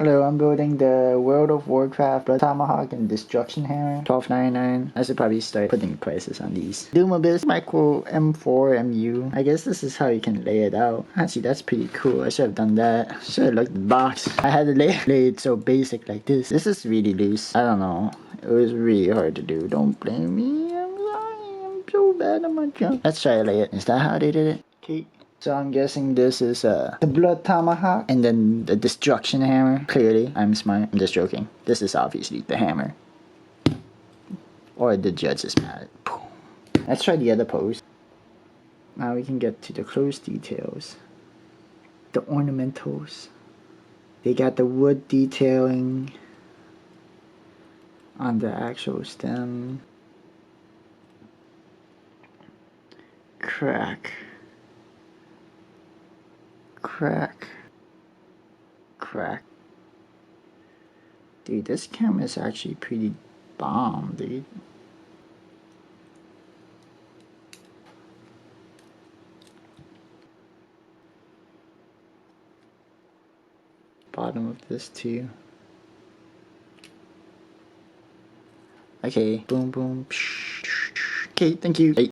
Hello, I'm building the World of Warcraft Tomahawk and Destruction Hammer. $12.99. I should probably start putting prices on these. Doom Abyss Micro M4 MU. I guess this is how you can lay it out. Actually, that's pretty cool. I should have done that. Should have looked at the box. I had to lay it so basic like this. This is really loose. I don't know. It was really hard to do. Don't blame me. I'm sorry. I'm so bad at my job. Let's try to lay it. Is that how they did it? Okay. So I'm guessing this is the Blood Tomahawk and then the Destruction Hammer. Clearly, I'm smart. I'm just joking. This is obviously the hammer. Or the judge is mad. Let's try the other pose. Now we can get to the close details. The ornamentals. They got the wood detailing on the actual stem. Crack. Dude, this camera is actually pretty bomb, dude. Bottom of this too. Okay, boom boom. Okay, thank you.